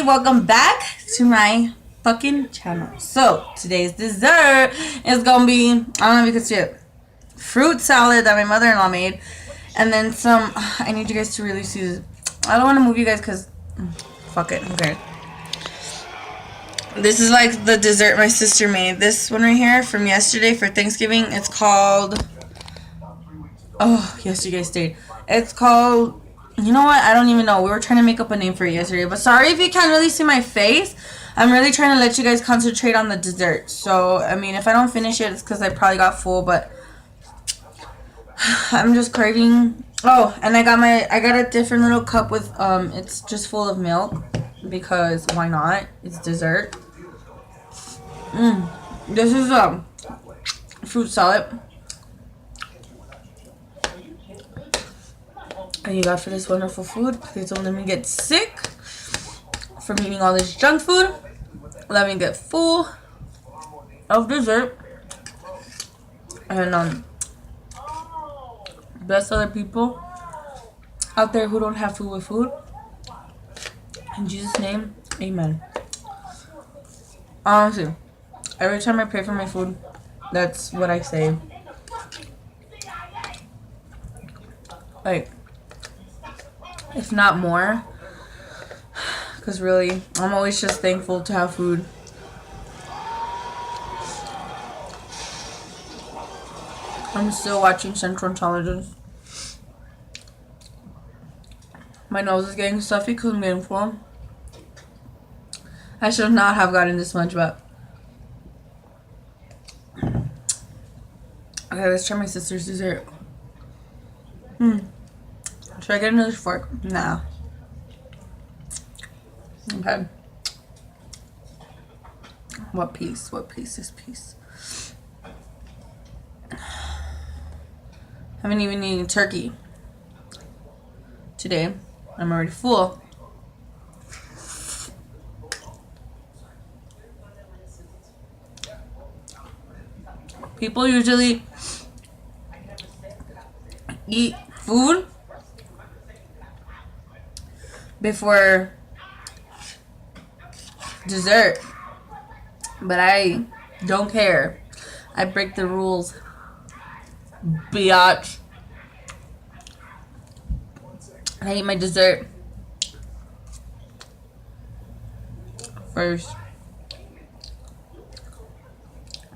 welcome back to my fucking channel. So today's dessert is gonna be, I don't know if you can see it, fruit salad that my mother-in-law made, and then some, I need you guys to really see this. I don't want to move you guys because fuck it, okay. This is like the dessert my sister made. This one right here from yesterday for Thanksgiving. It's called, oh yes, you guys stayed. It's called, you know what? I don't even know. We were trying to make up a name for it yesterday. But sorry if you can't really see my face. I'm really trying to let you guys concentrate on the dessert. So, I mean, if I don't finish it, it's because I probably got full. But I'm just craving. Oh, and I got a different little cup with, it's just full of milk. Because why not? It's dessert. This is fruit salad. And you got for this wonderful food. Please don't let me get sick from eating all this junk food. Let me get full of dessert. And bless other people out there who don't have food with food. In Jesus' name, amen. Honestly, every time I pray for my food, that's what I say. Like, if not more, because really, I'm always just thankful to have food. I'm still watching Central Intelligence. My nose is getting stuffy because I'm getting full. I should not have gotten this much, but okay, let's try my sister's dessert. Should I get another fork? Nah. Okay. What piece? What piece is piece? Haven't even eaten turkey today. I'm already full. People usually eat food before dessert, but I don't care. I break the rules, biatch. I eat my dessert first,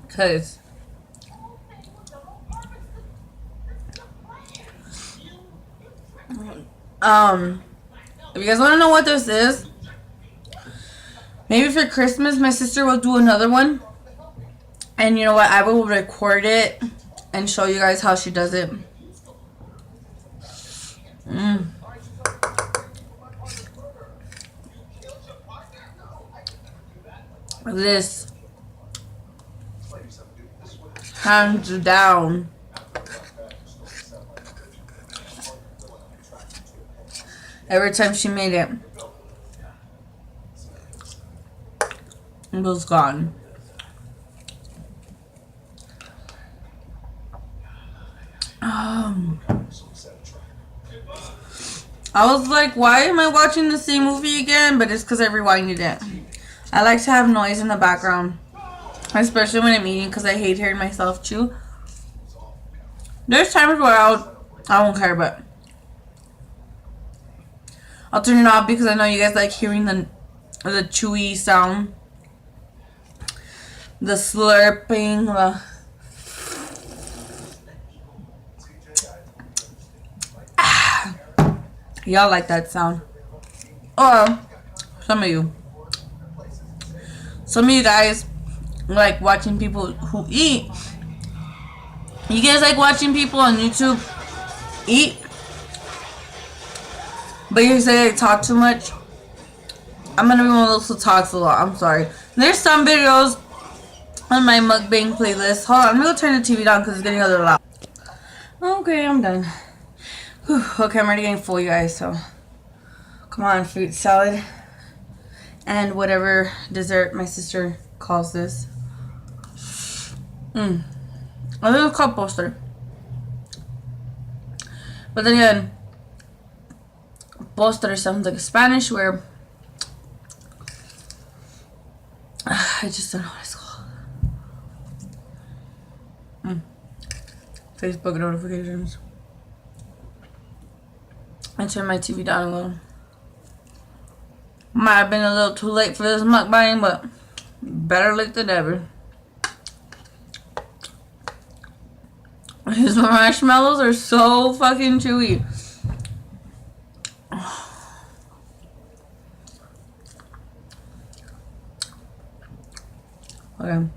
cause if you guys want to know what this is, maybe for Christmas my sister will do another one, and you know what, I will record it and show you guys how she does it. This, hands down, every time she made it, it was gone. I was like, why am I watching the same movie again? But it's because I rewinded it. I like to have noise in the background, especially when I'm eating, because I hate hearing myself chew. There's times where I won't care, but I'll turn it off because I know you guys like hearing the chewy sound, the slurping, y'all like that sound. Or some of you guys like watching people who eat. You guys like watching people on YouTube eat, but you say they talk too much. I'm gonna be one of those who talks a lot. I'm sorry. There's some videos on my mukbang playlist. Hold on, I'm gonna turn the TV down because it's getting a little loud. Okay, I'm done. Whew, okay, I'm already getting full, you guys. So, come on, fruit salad and whatever dessert my sister calls this. A little cup poster. But then again, postre sounds like Spanish, where I just don't know what it's called. Facebook notifications. I turned my TV down a little. Might have been a little too late for this mukbang, but better late than never. These marshmallows are so fucking chewy. Okay.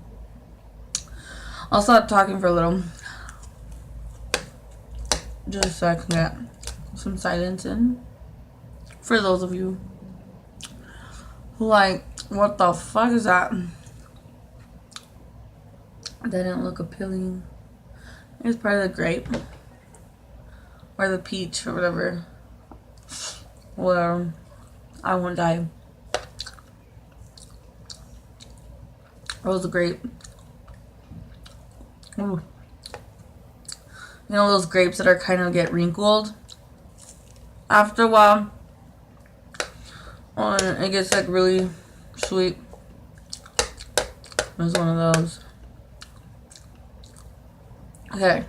I'll stop talking for a little. Just so I can get some silence in. For those of you who like, what the fuck is that? That didn't look appealing. It's part of the grape. Or the peach or whatever. Well, I won't die. It was the grape. Ooh. You know those grapes that are kind of get wrinkled after a while? Oh, and it gets like really sweet. It was one of those. Okay.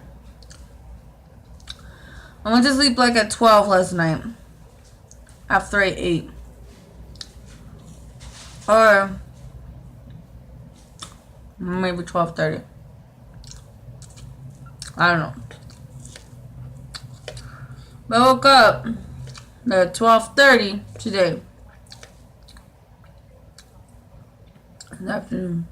I went to sleep like at 12 last night. After I ate. Or maybe 12:30. I don't know. But I woke up at 12:30 today. In the afternoon.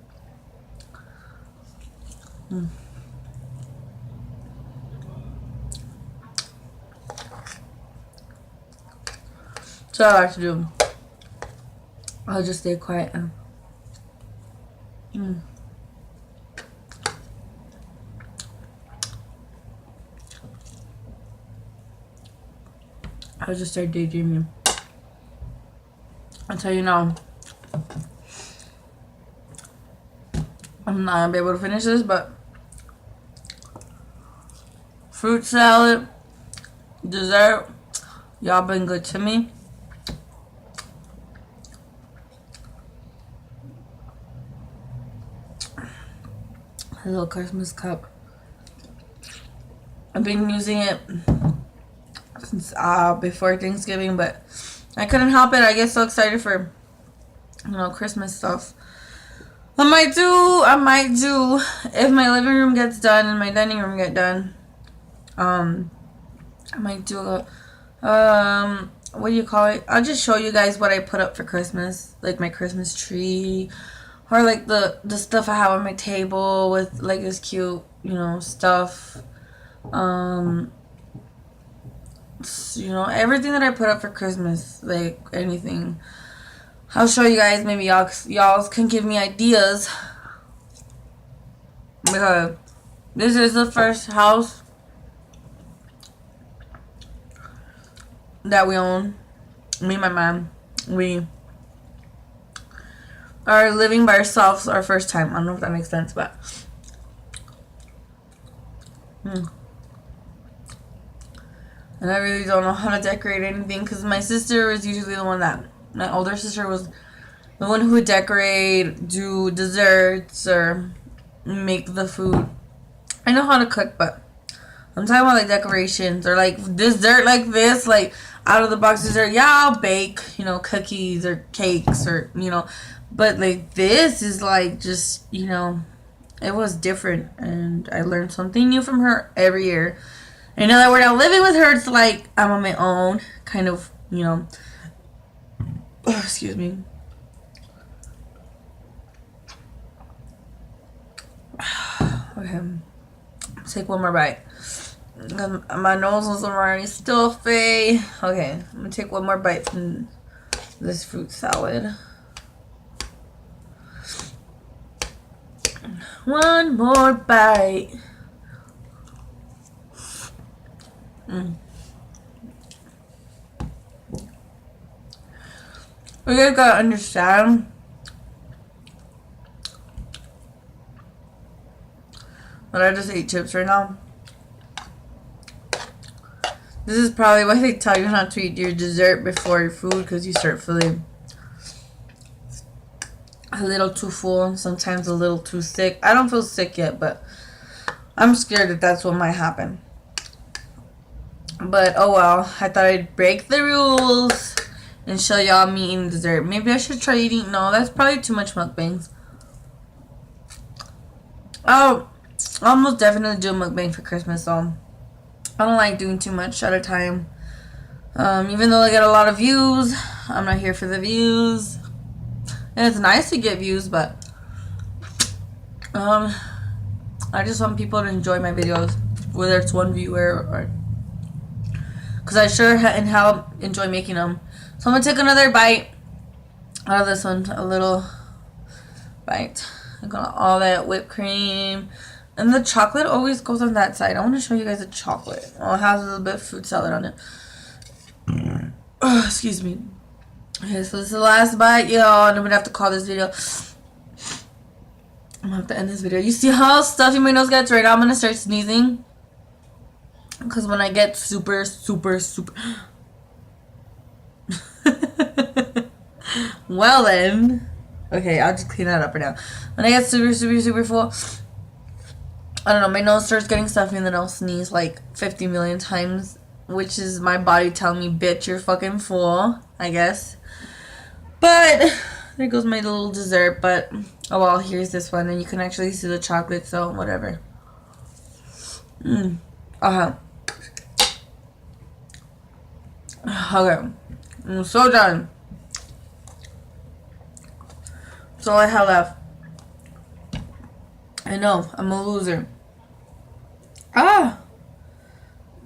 So I like to do. I'll just stay quiet now. I'll just start daydreaming. I'll tell you now. I'm not gonna be able to finish this, but fruit salad, dessert, y'all been good to me. A little Christmas cup. I've been using it since before Thanksgiving, but I couldn't help it. I get so excited for, you know, Christmas stuff. I might do if my living room gets done and my dining room get done. I might do a what do you call it? I'll just show you guys what I put up for Christmas, like my Christmas tree, or like the stuff I have on my table with like this cute, you know, stuff. You know, everything that I put up for Christmas, like anything. I'll show you guys. Maybe y'all can give me ideas, because this is the first house that we own. Me and my mom, we are living by ourselves our first time. I don't know if that makes sense, but and I really don't know how to decorate anything, because my sister is usually the one that, my older sister was the one who would decorate, do desserts, or make the food. I know how to cook, but I'm talking about like decorations or like dessert like this, like out of the box dessert. Yeah, I'll bake, you know, cookies or cakes or, you know, but like this is like just, you know, it was different, and I learned something new from her every year. And now that we're not living with her, it's like I'm on my own, kind of, you know. Oh, excuse me. Okay, take one more bite. My nose was already stuffy. Okay, I'm gonna take one more bite from this fruit salad. One more bite. You guys gotta understand, but I just ate chips right now. This is probably why they tell you not to eat your dessert before your food, because you start feeling a little too full, sometimes a little too sick. I don't feel sick yet, but I'm scared that that's what might happen. But oh well, I thought I'd break the rules and show y'all me eating dessert. Maybe I should try eating. No, that's probably too much mukbangs. Oh, I'll almost definitely do a mukbang for Christmas, so I don't like doing too much at a time. Even though I get a lot of views, I'm not here for the views. And it's nice to get views, but I just want people to enjoy my videos, whether it's one viewer or, because I sure and how enjoy making them. So I'm gonna take another bite out of this one, a little bite. I got all that whipped cream, and the chocolate always goes on that side. I want to show you guys the chocolate. Oh, it has a little bit of fruit salad on it. Oh, excuse me. Okay, so this is the last bite, y'all, and I'm gonna have to call this video. I'm gonna have to end this video. You see how stuffy my nose gets? Right now I'm gonna start sneezing, because when I get super well then, okay, I'll just clean that up right now. When I get super full, I don't know, my nose starts getting stuffy and then I'll sneeze like 50 million times, which is my body telling me, bitch, you're fucking full, I guess. But there goes my little dessert. But oh well, here's this one, and you can actually see the chocolate, so whatever. Okay, I'm so done. That's all I have left. I know, I'm a loser.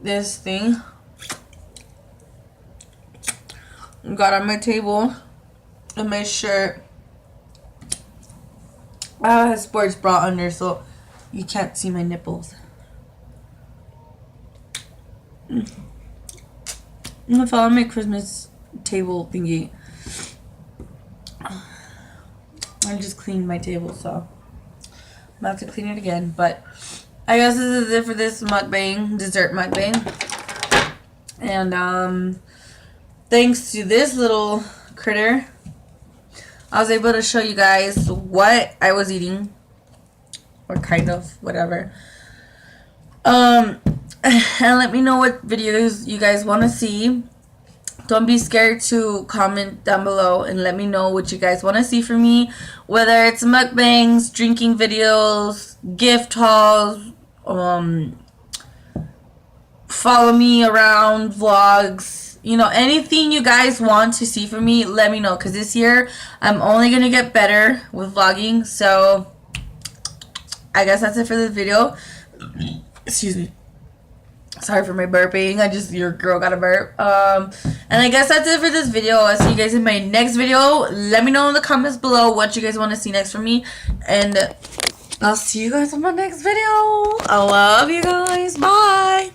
This thing got on my table and my shirt. I have sports bra under, so you can't see my nipples. I fell on my Christmas table thingy. I just cleaned my table, so I'm about to clean it again. But I guess this is it for this mukbang, dessert mukbang. And thanks to this little critter, I was able to show you guys what I was eating, or kind of, whatever. And let me know what videos you guys want to see. Don't be scared to comment down below and let me know what you guys want to see from me, whether it's mukbangs, drinking videos, gift hauls, follow me around vlogs. You know, anything you guys want to see from me, let me know. Because this year, I'm only going to get better with vlogging. So, I guess that's it for this video. Excuse me. Sorry for my burping. Your girl got a burp. And I guess that's it for this video. I'll see you guys in my next video. Let me know in the comments below what you guys want to see next from me. And I'll see you guys in my next video. I love you guys. Bye.